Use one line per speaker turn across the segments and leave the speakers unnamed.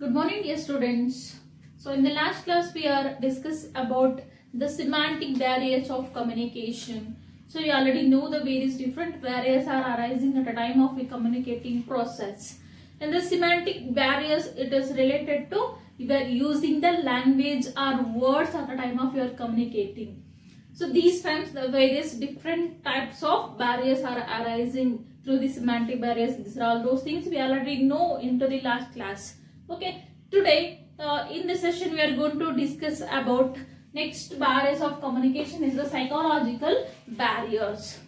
Good morning, dear students. So in the last class, we are discussed about the semantic barriers of communication. So you already know the various different barriers are arising at a time of a communicating process. And the semantic barriers, it is related to you are using the language or words at the time of your communicating. So these times the various different types of barriers are arising through the semantic barriers. These are all those things we already know into the last class. Okay, today in this session we are going to discuss about next barriers of communication is the psychological barriers.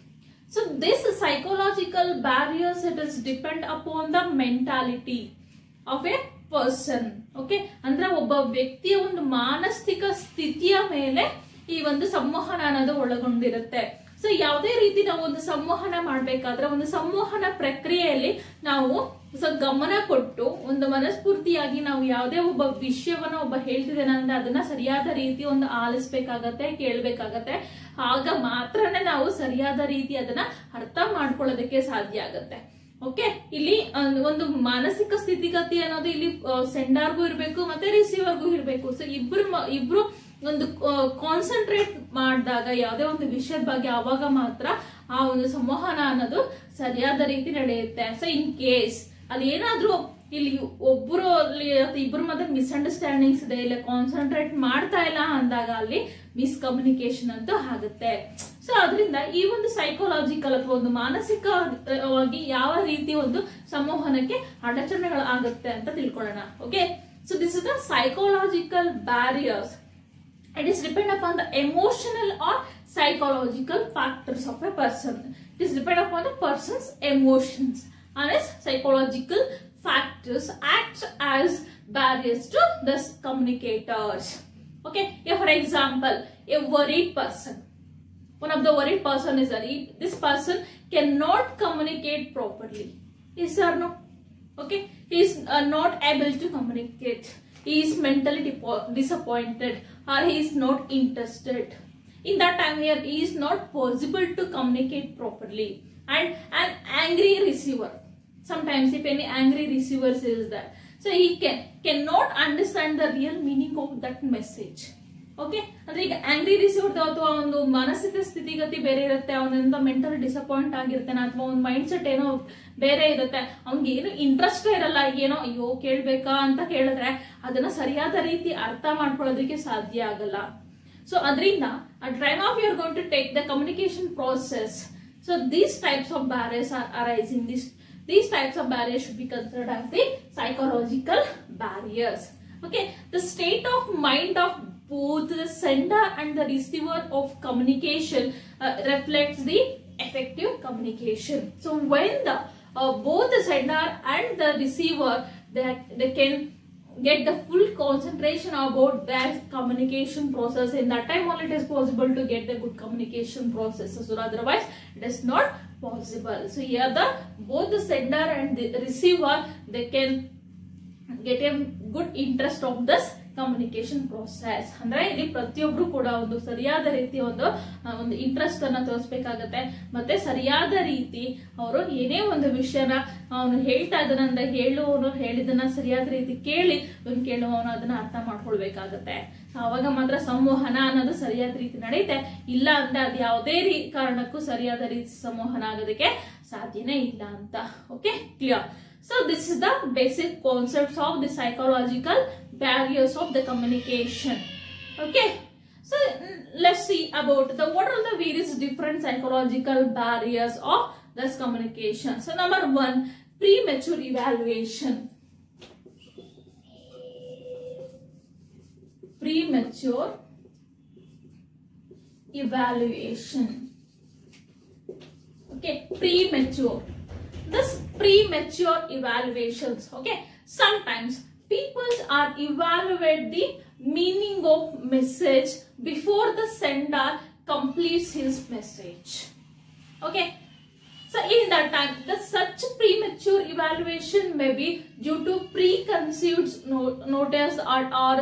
So this psychological barriers, it is depend upon the mentality of a person. Okay, ಅಂದ್ರೆ ಒಬ್ಬ ವ್ಯಕ್ತಿಯ ಒಂದು ಮಾನಸಿಕ ಸ್ಥಿತಿಯ ಮೇಲೆ ಈ ಒಂದು ಸಂವಹನ ಅನ್ನೋದು ಒಳಗೊಂಡಿರುತ್ತೆ. ಸೊ ಯಾವುದೇ ರೀತಿ ನಾವು ಒಂದು ಸಂವಹನ ಮಾಡಬೇಕಾದ್ರೆ ಒಂದು ಸಂವಹನ ಪ್ರಕ್ರಿಯೆಯಲ್ಲಿ ನಾವು ಗಮನ ಕೊಟ್ಟು ಒಂದು ಮನಸ್ಫೂರ್ತಿಯಾಗಿ ನಾವು ಯಾವುದೇ ಒಬ್ಬ ವಿಷಯವನ್ನ ಒಬ್ಬ ಹೇಳ್ತಿದ್ದೇನೆ ಅಂದ್ರೆ ಅದನ್ನ ಸರಿಯಾದ ರೀತಿ ಒಂದು ಆಲಿಸ್ಬೇಕಾಗತ್ತೆ, ಕೇಳ್ಬೇಕಾಗತ್ತೆ. ಆಗ ಮಾತ್ರನೇ ನಾವು ಸರಿಯಾದ ರೀತಿ ಅದನ್ನ ಅರ್ಥ ಮಾಡ್ಕೊಳ್ಳೋದಕ್ಕೆ ಸಾಧ್ಯ ಆಗತ್ತೆ. ಓಕೆ, ಇಲ್ಲಿ ಒಂದು ಮಾನಸಿಕ ಸ್ಥಿತಿಗತಿ ಅನ್ನೋದು ಇಲ್ಲಿ ಸೆಂಡರ್ಗೂ ಇರಬೇಕು ಮತ್ತೆ ರಿಸೀವರ್ಗೂ ಇರಬೇಕು. ಸೊ ಇಬ್ರು ಒಂದು ಕಾನ್ಸಂಟ್ರೇಟ್ ಮಾಡಿದಾಗ ಯಾವುದೇ ಒಂದು ವಿಷಯದ ಬಗ್ಗೆ ಆವಾಗ ಮಾತ್ರ ಆ ಒಂದು ಸಂವಹನ ಅನ್ನೋದು ಸರಿಯಾದ ರೀತಿ ನಡೆಯುತ್ತೆ. ಸೊ ಇನ್ ಕೇಸ್ ಅಲ್ಲಿ ಏನಾದ್ರೂ ಇಲ್ಲಿ ಒಬ್ಬರು ಇಬ್ಬರ ಮಧ್ಯೆ ಮಿಸ್ಅಂಡರ್ಸ್ಟ್ಯಾಂಡಿಂಗ್ಸ್ ಇದೆ, ಇಲ್ಲ ಕಾನ್ಸಂಟ್ರೇಟ್ ಮಾಡ್ತಾ ಇಲ್ಲ ಅಂದಾಗ ಅಲ್ಲಿ ಮಿಸ್ಕಮ್ಯುನಿಕೇಶನ್ ಅಂತೂ ಆಗುತ್ತೆ. ಸೊ ಅದರಿಂದ ಈ ಒಂದು ಸೈಕಾಲಜಿಕಲ್ ಅಥವಾ ಒಂದು ಮಾನಸಿಕವಾಗಿ ಯಾವ ರೀತಿ ಒಂದು ಸಂವಹನಕ್ಕೆ ಅಡಚಣೆಗಳು ಆಗುತ್ತೆ ಅಂತ ತಿಳ್ಕೊಳ್ಳೋಣ. Okay, so this is the psychological barriers. It is depend upon the emotional or psychological factors of a person. It is depend upon the person's emotions and his psychological factors act as barriers to the communicators. Okay, yeah, for example, a worried person. One of the worried person is that this person cannot communicate properly. Yes or no? Okay, he is not able to communicate. He is mentally disappointed or he is not interested. In that time here, he is not possible to communicate properly. And an angry receiver. Sometimes if any angry receiver is there, so he cannot understand the real meaning of that message. Okay, ಅಂದ್ರೆ ಈಗ angry receiver ಅಥವಾ ಒಂದು ಮಾನಸಿಕ ಸ್ಥಿತಿಗತಿ ಬೇರೆ ಇರುತ್ತೆ, ಅವನಿಂದ mental disappoint ಆಗಿರ್ತಾನೆ ಅಥವಾ ಒಂದು ಮೈಂಡ್ ಸೆಟ್ ಏನೋ ಬೇರೆ ಇರುತ್ತೆ, ಅವ್ನಿಗೆ ಏನು ಇಂಟ್ರೆಸ್ಟ್ ಇರಲ್ಲ, ಏನೋ ಅಯ್ಯೋ ಕೇಳ್ಬೇಕಾ ಅಂತ ಕೇಳಿದ್ರೆ ಅದನ್ನ ಸರಿಯಾದ ರೀತಿ ಅರ್ಥ ಮಾಡ್ಕೊಳ್ಳೋದಕ್ಕೆ ಸಾಧ್ಯ ಆಗಲ್ಲ. ಸೊ ಅದರಿಂದ at time of you are going to take the communication process. So these types of barriers are arising. These types of barriers should be considered as the psychological barriers. Okay, the state of mind of both the sender and the receiver of communication reflects the effective communication. So when the both the sender and the receiver they can get the full concentration about their communication process, in that time only it is possible to get the good communication process. So otherwise it is not possible. So here both the sender and the receiver, they can get a good interest of this communication process. ಅಂದ್ರೆ ಇಲ್ಲಿ ಪ್ರತಿಯೊಬ್ರು ಕೂಡ ಒಂದು ಸರಿಯಾದ ರೀತಿ ಒಂದು interest ಅನ್ನ ತೋರಿಸಬೇಕಾಗತ್ತೆ, ಮತ್ತೆ ಸರಿಯಾದ ರೀತಿ ಅವರು ಏನೇ ಒಂದು ವಿಷಯನ ಅವನು ಹೇಳ್ತಾ ಇದ್ದಾನೆ ಅಂದ್ರೆ ಹೇಳುವವನು ಹೇಳಿದನ್ನ ಸರಿಯಾದ ರೀತಿ ಕೇಳಿ ಇವನು ಕೇಳುವವನು ಅದನ್ನ ಅರ್ಥ ಮಾಡ್ಕೊಳ್ಬೇಕಾಗತ್ತೆ. ಆವಾಗ ಮಾತ್ರ ಸಂವಹನ ಅನ್ನೋದು ಸರಿಯಾದ ರೀತಿ ನಡೆಯುತ್ತೆ. ಇಲ್ಲ ಅಂದ್ರೆ ಅದು ಯಾವುದೇ ಕಾರಣಕ್ಕೂ ಸರಿಯಾದ ರೀತಿ ಸಂವಹನ ಆಗೋದಕ್ಕೆ ಸಾಧ್ಯನೇ ಇಲ್ಲ ಅಂತ. Okay, clear? So this is the basic concepts of the psychological barriers of the communication. Okay, so let's see about what are the various different psychological barriers of this communication. So number one, premature evaluation. Premature evaluation. Okay, premature. This premature evaluations. Okay, sometimes people are evaluate the meaning of message before the sender completes his message. Okay, so in that time such premature evaluation may be due to preconceived notice or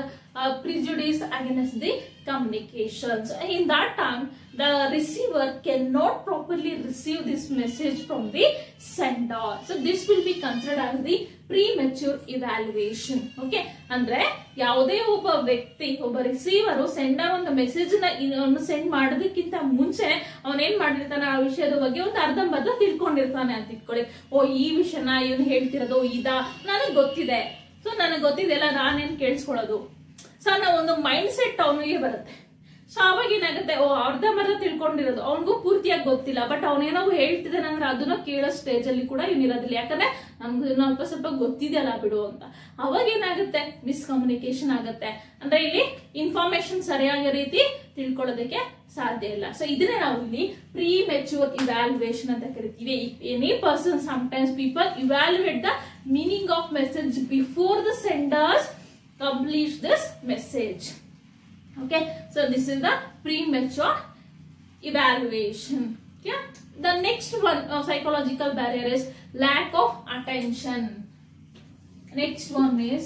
prejudice against the communications. In that time the receiver cannot properly receive this message from the sender. So this will be considered as the premature evaluation. Okay, ಅಂದ್ರೆ ಯಾವುದೇ ಒಬ್ಬ ವ್ಯಕ್ತಿ, ಒಬ್ಬ receiver sender ಒಂದು message ನ send ಮಾಡೋದಕ್ಕಿಂತ ಮುಂಚೆ ಅವನೇನ್ ಮಾಡಿರ್ತಾನೆ, ಆ ವಿಷಯದ ಬಗ್ಗೆ ಒಂದು ಅರ್ಧಂಬರ್ಧ ತಿಳ್ಕೊಂಡಿರ್ತಾನೆ ಅಂತ ಇಟ್ಕೊಳ್ಳಿ. ಓ, ಈ ವಿಷಯನ ಇವನು ಹೇಳ್ತಿರೋದು ಇದಾ, ನನಗ್ ಗೊತ್ತಿದೆ, ಸೊ ನನಗ್ ಗೊತ್ತಿದೆಲ್ಲ ನಾನೇನ್ ಕೇಳಿಸ್ಕೊಳ್ಳೋದು. ಸೊ ನಾವು ಒಂದು ಮೈಂಡ್ ಸೆಟ್ ಅವನಿಗೆ ಬರುತ್ತೆ. ಸೊ ಅವಾಗ ಏನಾಗುತ್ತೆ, ಓ ಅರ್ಧಂಬರ್ಧ ತಿಳ್ಕೊಂಡಿರೋದು ಅವನಿಗೂ ಪೂರ್ತಿಯಾಗಿ ಗೊತ್ತಿಲ್ಲ, ಬಟ್ ಅವನೇನೋ ಹೇಳ್ತಿದ್ದಾನೆ ಅಂದ್ರೆ ಅದನ್ನ ಕೇಳೋ ಸ್ಟೇಜ್ ಅಲ್ಲಿ ಕೂಡ ಇವನಿರೋದಿಲ್ಲ, ಯಾಕಂದ್ರೆ ನಮ್ಗೆ ಸ್ವಲ್ಪ ಗೊತ್ತಿದೆಯಲ್ಲ ಬಿಡು ಅಂತ. ಅವಾಗ ಏನಾಗುತ್ತೆ, ಮಿಸ್ಕಮ್ಯುನಿಕೇಶನ್ ಆಗುತ್ತೆ. ಅಂದ್ರೆ ಇಲ್ಲಿ ಇನ್ಫಾರ್ಮೇಶನ್ ಸರಿಯಾದ ರೀತಿ ತಿಳ್ಕೊಳ್ಳೋದಕ್ಕೆ ಸಾಧ್ಯ ಇಲ್ಲ. ಸೊ ಇದನ್ನೇ ನಾವು ಇಲ್ಲಿ ಪ್ರೀಮೆಚ್ಯೂರ್ ಇವ್ಯಾಲ್ಯೂಯೇಷನ್ ಅಂತ ಕರಿತೀವಿ. Any person, sometimes people evaluate the meaning of message before the sender's complete this message. Okay, so this is the premature evaluation. Okay, the next one psychological barrier is lack of attention. Next one is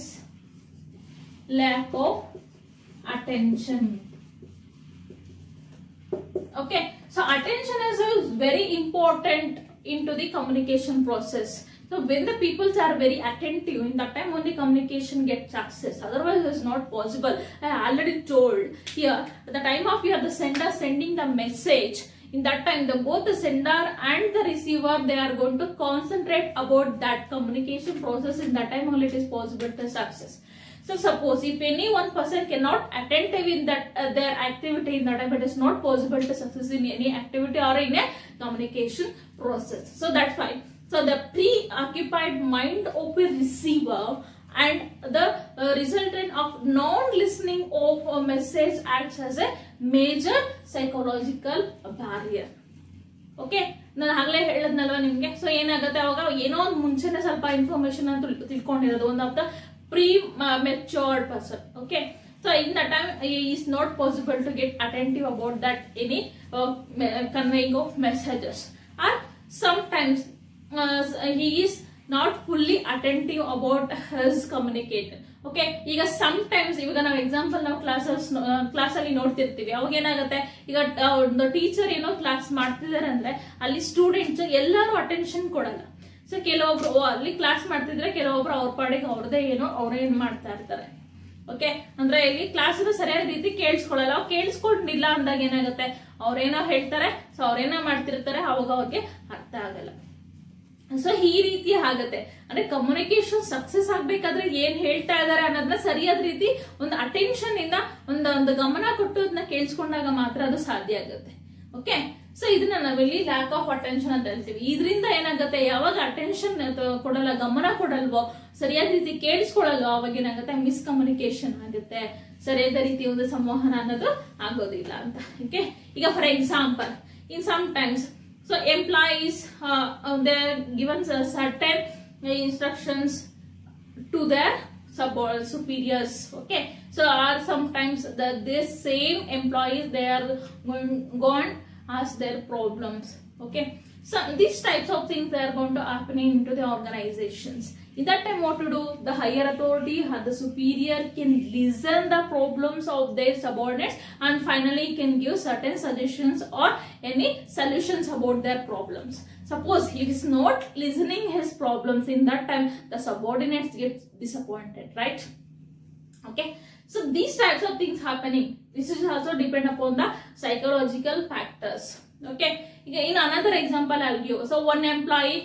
lack of attention. Okay, so attention is very important into the communication process. So when the people are very attentive, in that time only communication gets success. Otherwise it is not possible. I already told here, at the time of the sender sending the message, in that time both the sender and the receiver, they are going to concentrate about that communication process. In that time only it is possible to success. So suppose if any one person cannot attentive in that their activity, in that time it is not possible to success in any activity or in a communication process. So that's why. So the preoccupied mind of a receiver and the resultant of non-listening of a message acts as a major psychological barrier. Okay, ನಾನು ಆಗ್ಲೇ ಹೇಳದ್ನಲ್ವಾ ನಿಮ್ಗೆ. So ಏನಾಗುತ್ತೆ, ಅವಾಗ ಏನೋ ಒಂದು ಮುಂಚೆನೆ ಸ್ವಲ್ಪ information ಅಂತ ತಿಳ್ಕೊಂಡಿರೋದು ಒಂದು of the prematured person. Okay, so in that time it is not possible to get attentive about that any conveying of messages, or sometimes he is not fully attentive about his communication. Okay, ಈಗ sometimes ಇವಾಗ ನಾವು example ನಾವು class ಅಲ್ಲಿ ನೋಡ್ತಿರ್ತೀವಿ. ಅವಾಗ ಏನಾಗುತ್ತೆ, ಈಗ ಒಂದು ಟೀಚರ್ ಏನೋ ಕ್ಲಾಸ್ ಮಾಡ್ತಿದಾರೆ ಅಂದ್ರೆ ಅಲ್ಲಿ ಸ್ಟೂಡೆಂಟ್ಸ್ ಎಲ್ಲರೂ ಅಟೆನ್ಷನ್ ಕೊಡಲ್ಲ. ಸೊ ಕೆಲವೊಬ್ರು ಅಲ್ಲಿ ಕ್ಲಾಸ್ ಮಾಡ್ತಿದ್ರೆ, ಕೆಲವೊಬ್ರು ಅವ್ರ ಪಾಡಿಗೆ ಅವ್ರದೇ ಏನೋ ಅವ್ರೇನ್ ಮಾಡ್ತಾ ಇರ್ತಾರೆ. ಓಕೆ, ಅಂದ್ರೆ ಇಲ್ಲಿ ಕ್ಲಾಸ್ ಸರಿಯಾದ ರೀತಿ ಕೇಳಿಸ್ಕೊಳ್ಳಲ್ಲ. ಅವ್ರು ಕೇಳಿಸ್ಕೊಂಡಿಲ್ಲ ಅಂದಾಗ ಏನಾಗುತ್ತೆ, ಅವ್ರೇನೋ ಹೇಳ್ತಾರೆ, ಸೊ ಅವ್ರೇನೋ ಮಾಡ್ತಿರ್ತಾರೆ, ಅವಾಗ ಅವ್ರಿಗೆ ಅರ್ಥ ಆಗಲ್ಲ. ಸೊ ಈ ರೀತಿ ಆಗುತ್ತೆ. ಅಂದ್ರೆ ಕಮ್ಯುನಿಕೇಶನ್ ಸಕ್ಸಸ್ ಆಗ್ಬೇಕಾದ್ರೆ ಏನ್ ಹೇಳ್ತಾ ಇದಾರೆ ಅನ್ನೋದನ್ನ ಸರಿಯಾದ ರೀತಿ ಒಂದು ಅಟೆನ್ಷನ್ ಇಂದ ಒಂದು ಗಮನ ಕೊಟ್ಟು ಅದನ್ನ ಕೇಳಿಸ್ಕೊಂಡಾಗ ಮಾತ್ರ ಅದು ಸಾಧ್ಯ ಆಗುತ್ತೆ. ಓಕೆ, ಸೊ ಇದನ್ನ ನಾವಿಲ್ಲಿ ಲ್ಯಾಕ್ ಆಫ್ ಅಟೆನ್ಷನ್ ಅಂತ ಹೇಳ್ತೀವಿ. ಇದರಿಂದ ಏನಾಗುತ್ತೆ, ಯಾವಾಗ ಅಟೆನ್ಷನ್ ಕೊಡಲ್ಲ, ಗಮನ ಕೊಡಲ್ವೋ, ಸರಿಯಾದ ರೀತಿ ಕೇಳಿಸ್ಕೊಳಲ್ವೋ, ಅವಾಗ ಏನಾಗುತ್ತೆ, ಮಿಸ್ಕಮ್ಯುನಿಕೇಶನ್ ಆಗುತ್ತೆ, ಸರಿಯಾದ ರೀತಿ ಒಂದು ಸಂವಹನ ಅನ್ನೋದು ಆಗೋದಿಲ್ಲ ಅಂತ. ಓಕೆ, ಈಗ for example, in some times so employees they are given certain instructions to their superiors. Okay, so are sometimes this same employees, they are going ask their problems. Okay, so these types of things they are going to happen into the organizations. In that time what to do, the higher authority or the superior can listen the problems of their subordinates and finally can give certain suggestions or any solutions about their problems. Suppose he is not listening his problems, in that time the subordinates get disappointed, right? Okay, so these types of things happening, this is also depend upon the psychological factors. Okay, in another example I'll give. So one employee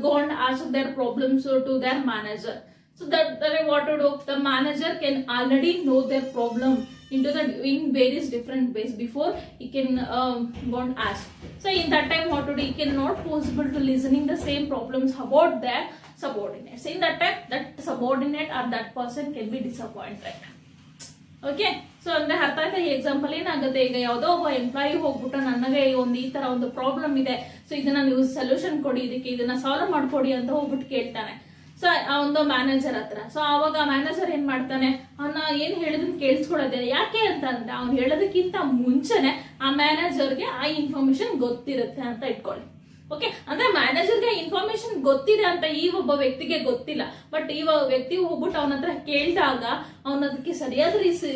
go and ask their problems to their manager. So that what to do, the manager can already know their problem in various different ways before he can go and ask. So in that time what to do, he cannot possible to listening the same problems about their subordinates. In that time that subordinate or that person can be disappointed. Okay, so ಅಂದ್ರೆ ಅರ್ಥ ಆಯ್ತಾ? ಈ example ಏನಾಗುತ್ತೆ, ಈಗ ಯಾವುದೋ ಒಬ್ಬ employee ಹೋಗ್ಬಿಟ್ಟು ನನಗೆ ಈ ತರ ಒಂದು ಪ್ರಾಬ್ಲಮ್ ಇದೆ, ಸೊ ಇದನ್ನ ನೀವು ಸೊಲ್ಯೂಷನ್ ಕೊಡಿ, ಇದಕ್ಕೆ ಇದನ್ನ ಸಾಲ್ವ್ ಮಾಡ್ಕೊಡಿ ಅಂತ ಹೋಗ್ಬಿಟ್ಟು ಕೇಳ್ತಾನೆ. ಸೊ ಆ ಒಂದು ಮ್ಯಾನೇಜರ್ ಹತ್ರ. ಸೊ ಅವಾಗ ಮ್ಯಾನೇಜರ್ ಏನ್ ಮಾಡ್ತಾನೆ, ಅವನ ಏನ್ ಹೇಳಿದನ್ ಕೇಳಿಸ್ಕೊಳ್ಳೋದಿಲ್ಲ. ಯಾಕೆ ಅಂತ ಅಂದ್ರೆ ಅವ್ನು ಹೇಳೋದಕ್ಕಿಂತ ಮುಂಚೆನೆ ಆ ಮ್ಯಾನೇಜರ್ಗೆ ಆ ಇನ್ಫಾರ್ಮೇಶನ್ ಗೊತ್ತಿರುತ್ತೆ ಅಂತ ಇಟ್ಕೊಳ್ಳಿ. ಓಕೆ, ಅಂದ್ರೆ ಮ್ಯಾನೇಜರ್ಗೆ ಇನ್ಫಾರ್ಮೇಶನ್ ಗೊತ್ತಿದೆ ಅಂತ ಈ ಒಬ್ಬ ವ್ಯಕ್ತಿಗೆ ಗೊತ್ತಿಲ್ಲ. ಬಟ್ ಈ ವ್ಯಕ್ತಿ ಹೋಗ್ಬಿಟ್ಟು ಅವನ ಹತ್ರ ಕೇಳಿದಾಗ ಅವನ ಅದಕ್ಕೆ ಸರಿಯಾದ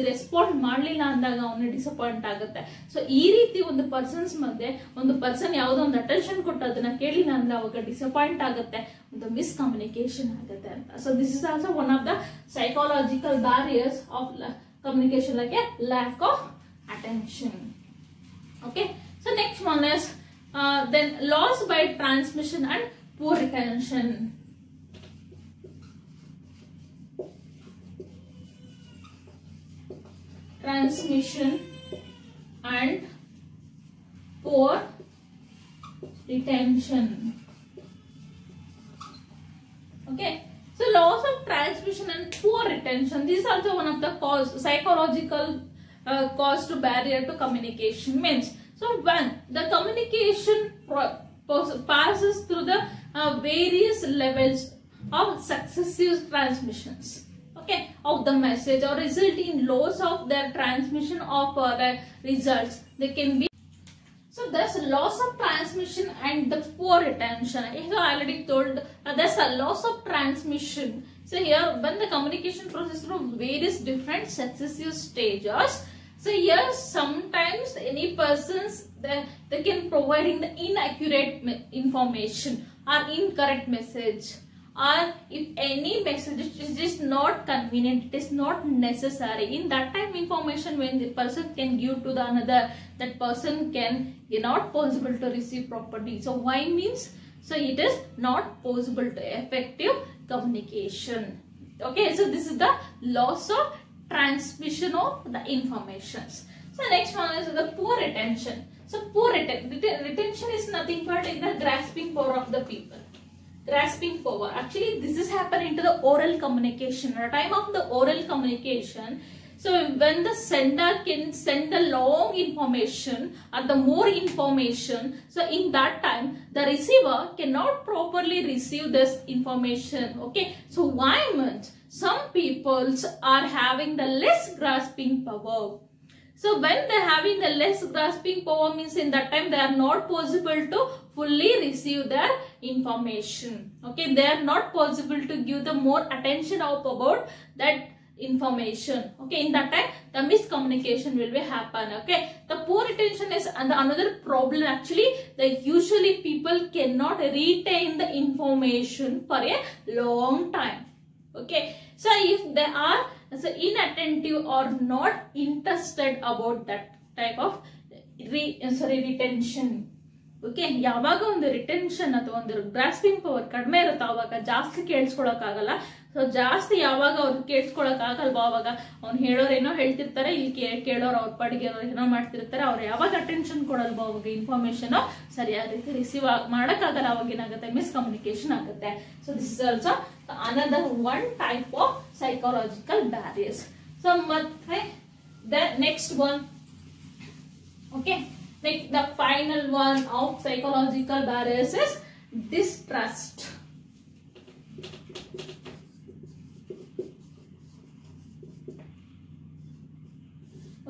ರೆಸ್ಪಾಂಡ್ ಮಾಡ್ಲಿಲ್ಲ ಅಂದಾಗ ಅವನು ಡಿಸಪಾಯಿಂಟ್ ಆಗುತ್ತೆ. ಸೊ ಈ ರೀತಿ ಒಂದು ಪರ್ಸನ್ಸ್ ಮಧ್ಯೆ ಒಂದು ಪರ್ಸನ್ ಯಾವುದೋ ಒಂದು ಅಟೆನ್ಷನ್ ಕೊಟ್ಟು ಅದನ್ನ ಕೇಳಿಲ್ಲ ಅಂದ್ರೆ ಅವಾಗ ಡಿಸಪಾಯಿಂಟ್ ಆಗುತ್ತೆ, ಒಂದು ಮಿಸ್ಕಮ್ಯುನಿಕೇಶನ್ ಆಗುತ್ತೆ ಅಂತ. So this is also one of the psychological barriers of communication, like A lack of attention. Okay, so next one is then loss by transmission and poor retention. Transmission and poor retention. Okay, so loss of transmission and poor retention, this is also one of the psychological cause to barrier to communication. Means, so when the communication passes through the various levels of successive transmissions, okay, of the message, or result in loss of their transmission of the results, they can be. So there's a loss of transmission and the poor retention. I already told there's a loss of transmission. So here, when the communication process through various different successive stages, so here sometimes any persons they can providing the inaccurate information or incorrect message, or if any message is not convenient, it is not necessary, in that time information when the person can give to the another, that person cannot possible to receive properly. So why means, so it is not possible to effective communication. Okay, so this is the loss of transmission of the informations. So next one is the poor retention. So poor retention is nothing but in the grasping power of the people. Grasping power, actually this is happening to the oral communication. At the time of the oral communication, so when the sender can send the long information or the more information, so in that time the receiver cannot properly receive this information. Okay, so why means some peoples are having the less grasping power. So when they are having the less grasping power means in that time they are not possible to fully receive their information. Okay, they are not possible to give the more attention about that information. Okay, in that time the miscommunication will be happen. Okay, the poor retention is another problem. Actually, that usually people cannot retain the information for a long time. Okay, so if they are inattentive or not interested about that type of retention. Okay, ಯಾವಾಗ ಒಂದು retention ಅಥವಾ ಒಂದು grasping power ಕಡಿಮೆ ಇರುತ್ತೋ ಅವಾಗ ಜಾಸ್ತಿ ಕೇಳಿಸ್ಕೊಳಕ್ ಆಗಲ್ಲ. So ಜಾಸ್ತಿ ಯಾವಾಗ ಅವ್ರು ಕೇಳಿಸ್ಕೊಳಕ್ ಆಗಲ್ವೋ ಅವಾಗ ಅವ್ನು ಹೇಳೋರೇನೋ ಹೇಳ್ತಿರ್ತಾರೆ, ಇಲ್ಲಿ ಕೇಳೋರು ಅವ್ರ ಪಾಡಿಗೆ ಏನೋ ಮಾಡ್ತಿರ್ತಾರೆ, ಅವ್ರು ಯಾವಾಗ ಅಟೆನ್ಷನ್ ಕೊಡಲ್ವೋ ಅವಾಗ ಇನ್ಫಾರ್ಮೇಶನ್ ಸರಿಯಾದ ರೀತಿ ರಿಸೀವ್ ಮಾಡಕ್ಕಾಗಲ್ಲ, ಅವಾಗ ಏನಾಗುತ್ತೆ, ಮಿಸ್ಕಮ್ಯುನಿಕೇಶನ್ ಆಗುತ್ತೆ. So this is also another one type of psychological barriers. So ಮತ್ತೆ the next one, okay, like the final one of psychological barriers is distrust.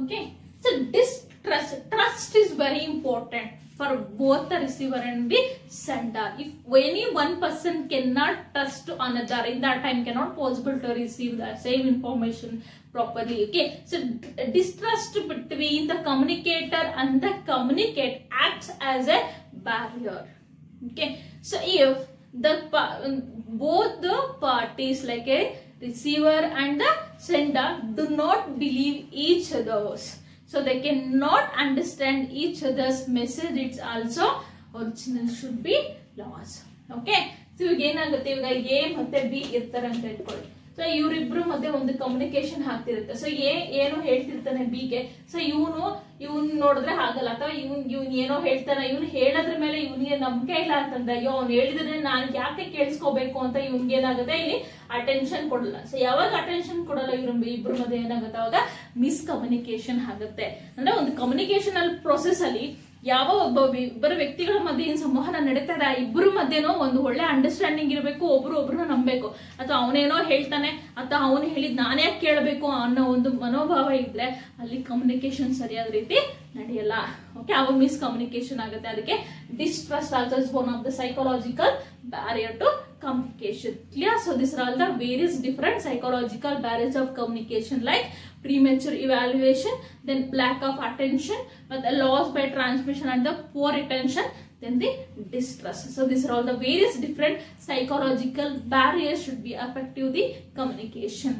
Okay, so trust is very important for both the receiver and the sender. If any one person cannot trust to another, in that time cannot possible to receive the same information properly. Okay, so distrust between the communicator and the communicate acts as a barrier. Okay, so if the both the parties, like a receiver and the sender, do not believe each other's, so they cannot understand each other's message, it's also original should be lost. Okay, so ಏನಾಗುತ್ತೆ, ಇವಾಗ A ಮತ್ತೆ B ಇರ್ತಾರೆ ಅಂತ ಇಟ್ಕೊಳ್ಳಿ. So ಇವರಿಬ್ರು ಮಧ್ಯೆ ಒಂದು communication ಆಗ್ತಿರುತ್ತೆ. ಸೊ ಏನೋ ಹೇಳ್ತಿರ್ತಾನೆ ಬಿಗೆ, ಸೊ ಇವನ್ ನೋಡಿದ್ರೆ ಆಗಲ್ಲ, ಅಥವಾ ಇವನ್ ಏನೋ ಹೇಳ್ತಾನೆ, ಇವನ್ ಹೇಳೋದ್ರ ಮೇಲೆ ಇವನಿಗೆ ನಂಬಿಕೆ ಇಲ್ಲ ಅಂತಂದ್ರೆ, ಅಯ್ಯೋ ಅವ್ನು ಹೇಳಿದ್ರೆ ನಾನು ಯಾಕೆ ಕೇಳಿಸ್ಕೋಬೇಕು ಅಂತ ಇವನ್ಗೆ ಏನಾಗುತ್ತೆ, ಇಲ್ಲಿ ಅಟೆನ್ಷನ್ ಕೊಡಲ್ಲ. ಸೊ ಯಾವಾಗ ಅಟೆನ್ಷನ್ ಕೊಡಲ್ಲ ಇಬ್ರು ಮಧ್ಯೆ ಏನಾಗುತ್ತೆ, ಅವಾಗ ಮಿಸ್ಕಮ್ಯುನಿಕೇಶನ್ ಆಗುತ್ತೆ. ಅಂದ್ರೆ ಒಂದು ಕಮ್ಯುನಿಕೇಶನ್ ಪ್ರೋಸೆಸ್ ಅಲ್ಲಿ ಯಾವ ಇಬ್ಬರು ವ್ಯಕ್ತಿಗಳ ಮಧ್ಯೆ ಸಂವಹನ ನಡೀತಾ ಇದೆ, ಇಬ್ಬರು ಮಧ್ಯೆನೋ ಒಂದು ಒಳ್ಳೆ ಅಂಡರ್ಸ್ಟ್ಯಾಂಡಿಂಗ್ ಇರಬೇಕು, ಒಬ್ರನ್ನ ನಂಬಬೇಕು. ಅಥವಾ ಅವನೇನೋ ಹೇಳ್ತಾನೆ ಅಥವಾ ಅವನು ಹೇಳಿದ್ ನಾನೇ ಕೇಳಬೇಕು ಅನ್ನೋ ಒಂದು ಮನೋಭಾವ ಇದ್ರೆ ಅಲ್ಲಿ ಕಮ್ಯುನಿಕೇಶನ್ ಸರಿಯಾದ ರೀತಿ ನಡೆಯಲ್ಲ. ಓಕೆ, ಅವಾಗ ಮಿಸ್ಕಮ್ಯುನಿಕೇಶನ್ ಆಗುತ್ತೆ. ಅದಕ್ಕೆ distrust also is one of the psychological barrier to communication. Clear? So these are all the various different psychological barriers of communication, like premature evaluation, then lack of attention, but the loss by transmission and the poor retention, then the distrust. So these are all the various different psychological barriers should be effective the communication.